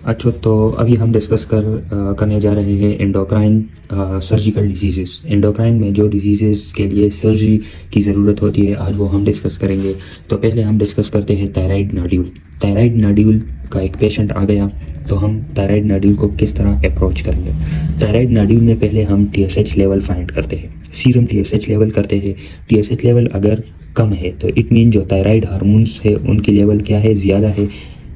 अच्छा, तो अभी हम डिस्कस करने जा रहे हैं एंडोक्राइन सर्जिकल डिजीज़ेस। एंडोक्राइन में जो डिजीज़ेस के लिए सर्जरी की ज़रूरत होती है, आज वो हम डिस्कस करेंगे। तो पहले हम डिस्कस करते हैं थायराइड नोड्यूल। थायराइड नोड्यूल का एक पेशेंट आ गया, तो हम थायराइड नोड्यूल को किस तरह अप्रोच करेंगे। थायराइड नोड्यूल में पहले हम TSH लेवल फाइंड करते हैं, सीरम TSH लेवल करते हैं। TSH लेवल अगर कम है तो इट मीन जो थायराइड हार्मोन्स है उनकी लेवल क्या है, ज़्यादा है।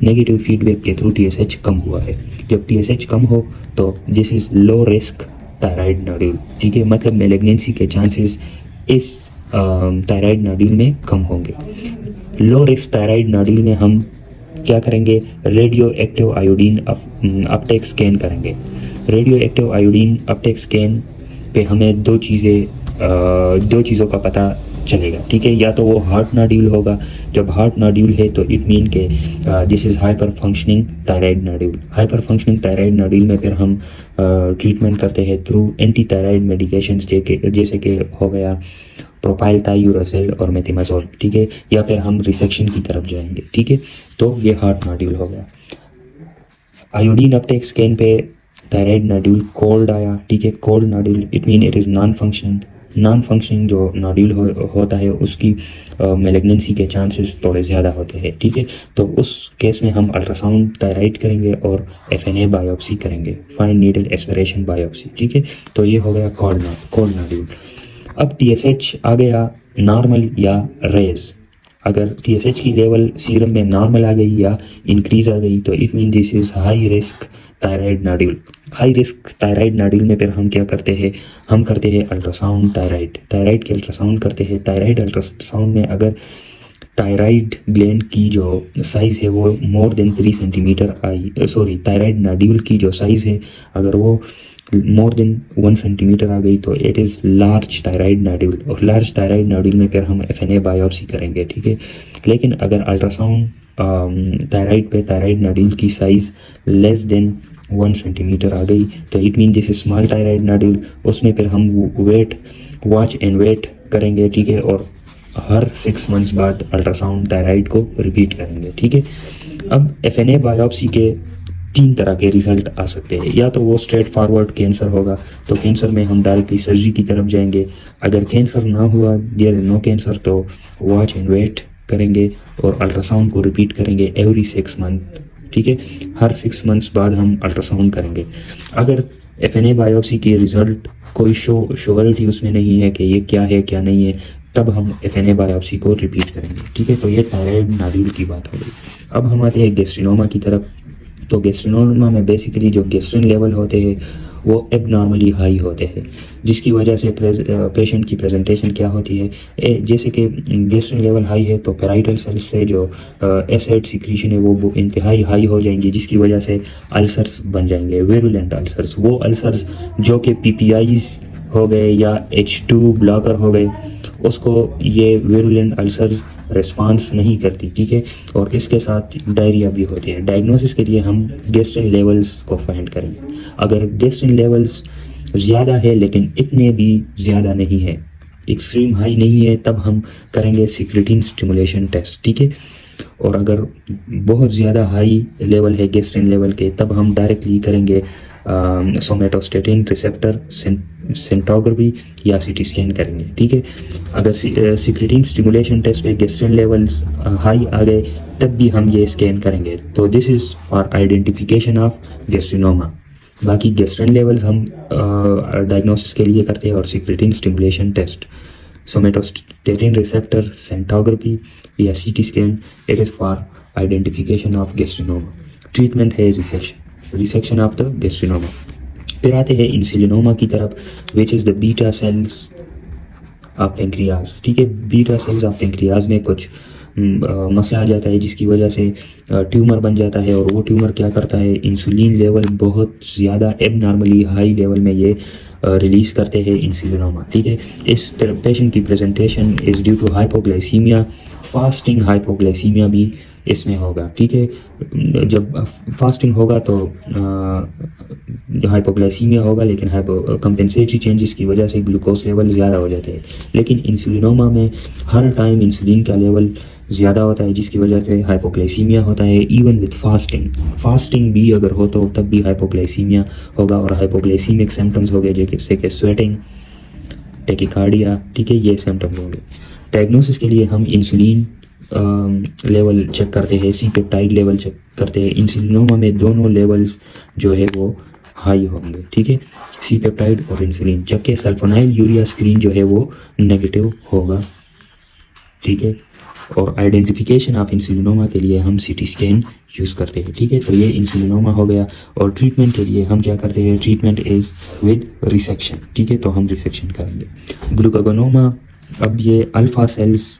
नेगेटिव फीडबैक के थ्रू TSH कम हुआ है। जब TSH कम हो तो this is low risk thyroid nodule, ठीक है। मतलब मेलिग्नेंसी के चांसेस इस थायराइड नोड्यूल में कम होंगे। लो रिस्क थायराइड नोड्यूल में हम क्या करेंगे, radioactive iodine uptake scan करेंगे। Radioactive iodine uptake scan पे हमें दो चीज़ों का पता चलेगा, ठीक है। या तो वो हार्ट नोड्यूल होगा। जब हार्ट नोड्यूल है तो इट मीन के this is hyper functioning thyroid nodule. Hyper functioning thyroid nodule में फिर हम ट्रीटमेंट करते हैं थ्रू एंटी थायराइड मेडिकेशंस जैसे कि हो गया प्रोपाइल थायोरेसिल और मेथिमाजोल, ठीक है। या फिर हम रिसेक्शन की तरफ जाएंगे, ठीक है। तो ये हार्ट नोड्यूल हो गया। आयोडीन अपटेक स्कैन पे थायराइड नोड्यूल कोल्ड आया, ठीक है। Cold nodule it mean it is non functioning जो नोड्यूल होता है उसकी मेलिग्नेंसी के चांसेस थोड़े ज़्यादा होते हैं, ठीक है। तो उस केस में हम अल्ट्रासाउंड थायराइड करेंगे और FNA बायोप्सी करेंगे, फाइन नीडल एस्पिरेशन बायोप्सी, ठीक है। तो ये हो गया कोल्ड नोड्यूल। अब TSH आ गया नॉर्मल या रेज। अगर TSH की लेवल सीरम में नॉर्मल आ गई या इंक्रीज आ गई तो it mean this is high risk thyroid nodule. High risk thyroid nodule में फिर हम क्या करते हैं, हम करते हैं अल्ट्रासाउंड थायराइड के अल्ट्रासाउंड करते हैं। थायराइड अल्ट्रासाउंड में अगर थायराइड ग्लैंड की जो साइज़ है वो more than 3 centimetre thyroid nodule की जो साइज़ है अगर वो मोर देन 1 सेंटीमीटर आ गई तो it is large thyroid nodule. और लार्ज थायराइड नोड्यूल में फिर हम FNA बायोप्सी करेंगे, ठीक है। लेकिन अगर अल्ट्रासाउंड थायराइड पे थायराइड नोड्यूल की साइज़ लेस देन 1 सेंटीमीटर आ गई तो it mean this small thyroid nodule. उसमें फिर हम वॉच एंड वेट करेंगे, ठीक है। और हर 6 मंथ्स बाद अल्ट्रासाउंड थायराइड को रिपीट करेंगे, ठीक है। अब FNA बायोप्सी के 3 तरह के रिजल्ट आ सकते हैं। या तो वो स्ट्रेट फॉरवर्ड कैंसर होगा, तो कैंसर में हम डायरेक्टली सर्जरी की तरफ जाएंगे। अगर कैंसर ना हुआ, देयर इज नो कैंसर, तो वॉच एंड वेट करेंगे और अल्ट्रासाउंड को रिपीट करेंगे एवरी 6 मंथ, ठीक है। हर 6 मंथ्स बाद हम अल्ट्रासाउंड करेंगे। अगर FNA बायोप्सी के रिजल्ट कोई श्योरिटी उसमें नहीं है कि ये क्या है क्या नहीं है, तब हम FNA बायोप्सी को रिपीट करेंगे, ठीक है। तो ये थायराइड नोड्यूल की बात हो गई। अब हम आते हैं गैस्ट्रिनोमा की तरफ। तो गैस्ट्रिनोमा में बेसिकली जो गैस्ट्रिन लेवल होते हैं वो एबनॉर्मली हाई होते हैं, जिसकी वजह से पेशेंट की प्रेजेंटेशन क्या होती है, जैसे कि गैस्ट्रिन लेवल हाई है तो पेराइटल सेल्स से जो एसिड सिक्रीशन है वो इंतहाई हाई हो जाएंगी, जिसकी वजह से अल्सर्स बन जाएंगे, वेरुलेंट अल्सर्स। वो अल्सर्स जो कि PPIs हो गए या H2 ब्लॉकर हो गए, उसको ये वेरुलेंट अल्सर्स रिस्पांस नहीं करती, ठीक है। और इसके साथ डायरिया भी होती है। डायग्नोसिस के लिए हम गैस्ट्रिन लेवल्स को फाइंड करेंगे। अगर गैस्ट्रिन लेवल्स ज़्यादा है लेकिन इतने भी ज़्यादा नहीं है, एक्सट्रीम हाई नहीं है, तब हम करेंगे सिक्रेटिन स्टिमुलेशन टेस्ट, ठीक है। और अगर बहुत ज़्यादा हाई लेवल है गैस्ट्रिन लेवल के, तब हम डायरेक्टली करेंगे सोमेटोस्टेटिन रिसेप्टर सेंटोग्राफी या CT स्कैन करेंगे, ठीक है। अगर सिक्रेटिन स्टिमुलेशन टेस्ट पे गैस्ट्रिन लेवल्स हाई आ गए तब भी हम ये स्कैन करेंगे। तो this is for identification of gastrinoma. बाकी गैस्ट्रिन लेवल्स हम डायग्नोसिस के लिए करते हैं और secretin stimulation test, somatostatin receptor scintigraphy या CT scan, it is for identification of gastrinoma. Treatment है रिसेक्शन ऑफ द गैस्ट्रिनोमा। फिर आते हैं इंसुलिनोमा की तरफ, which is the beta cells of pancreas, ठीक है। बीटा सेल्स ऑफ पेंक्रियाज में कुछ मसला आ जाता है जिसकी वजह से ट्यूमर बन जाता है। और वो ट्यूमर क्या करता है, इंसुलिन लेवल बहुत ज़्यादा एबनॉर्मली हाई लेवल में ये रिलीज़ करते हैं इंसुलिनोमा, ठीक है। इस पेशेंट की presentation is due to hypoglycaemia. Fasting hypoglycaemia भी इसमें होगा, ठीक है। जब फास्टिंग होगा तो हाइपोग्लाइसीमिया होगा, लेकिन कंपेंसेटरी चेंजेस की वजह से ग्लूकोज लेवल ज़्यादा हो जाते हैं। लेकिन इंसुलिनोमा में हर टाइम इंसुलिन का लेवल ज़्यादा होता है, जिसकी वजह से हाइपोग्लाइसीमिया होता है। इवन विथ फास्टिंग भी अगर हो तो तब भी हाइपोग्लाइसीमिया होगा, और हाइपोग्लाइसीमिक सिम्टम्स हो गए जैसे कि स्वेटिंग, टेकिकार्डिया, ठीक है, ये सिम्टम्स होंगे। डायग्नोसिस के लिए हम इंसुलिन लेवल चेक करते हैं, सी पेप्टाइड लेवल चेक करते हैं। इंसुलिनोमा में दोनों लेवल्स जो है वो हाई होंगे, ठीक है, सी पेप्टाइड और इंसुलिन, जबकि सल्फोनाइल यूरिया स्क्रीन जो है वो नेगेटिव होगा, ठीक है। और आइडेंटिफिकेशन ऑफ इंसुलिनोमा के लिए हम सीटी स्कैन यूज़ करते हैं, ठीक है। तो ये इंसुलिनोमा हो गया। और ट्रीटमेंट के लिए हम क्या करते हैं, ट्रीटमेंट इज़ विद रिसेक्शन, ठीक है, तो हम रिसेक्शन करेंगे। ग्लूकागोनोमा, अब ये अल्फ़ा सेल्स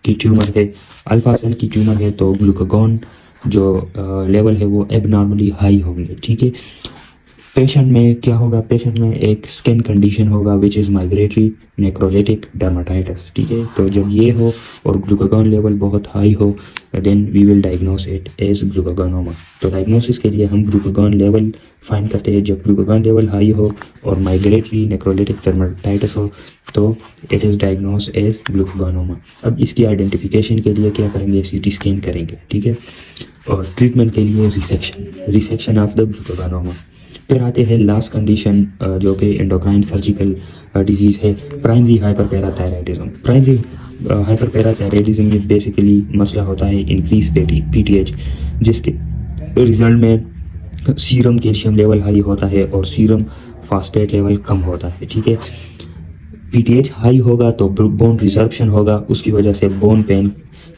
की ट्यूमर है, अल्फ़ा सेल की ट्यूमर है, तो ग्लूकागॉन जो लेवल है वो एबनॉर्मली हाई होंगे, ठीक है। पेशेंट में क्या होगा, पेशेंट में एक स्किन कंडीशन होगा which is migratory necrolytic dermatitis, ठीक है। तो जब ये हो और ग्लूकागॉन लेवल बहुत हाई हो, then we will diagnose it as glucagonoma. तो डायग्नोसिस के लिए हम ग्लूकागॉन लेवल फाइंड करते हैं। जब ग्लूकागॉन लेवल हाई हो और माइग्रेटरी नेक्रोलिटिक डर्माटाइटिस हो तो it is diagnose as glucagonoma. अब इसकी आइडेंटिफिकेशन के लिए क्या करेंगे, सीटी स्कैन करेंगे, ठीक है। और ट्रीटमेंट के लिए रिसेक्शन ऑफ द ग्लूकागोनोमा। फिर आते हैं लास्ट कंडीशन जो कि एंडोक्राइन सर्जिकल डिजीज़ है, प्राइमरी हाइपरपैराथायराइडिज्म। प्राइमरी हाइपरपैराथायराइडिज्म में बेसिकली मसला होता है इंक्रीज पीटीएच, जिसके रिजल्ट में सीरम कैल्शियम लेवल हाई होता है और सीरम फास्फेट लेवल कम होता है, ठीक है। पीटीएच हाई होगा तो बोन रिजर्प्शन होगा, उसकी वजह से बोन पेन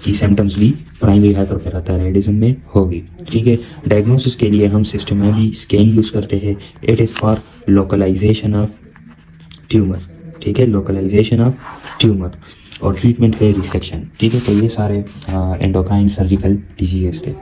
की सिम्टम्स भी प्राइमरी हाइपरपैराथायराइडिज्म में होगी, ठीक है। डायग्नोसिस के लिए हम सिस्टमैटिक स्कैन यूज़ करते हैं। It is for localisation of tumour, ठीक है, लोकलाइजेशन ऑफ ट्यूमर। और ट्रीटमेंट है रिसेक्शन, ठीक है। तो ये सारे एंडोक्राइन सर्जिकल डिजीजेस थे।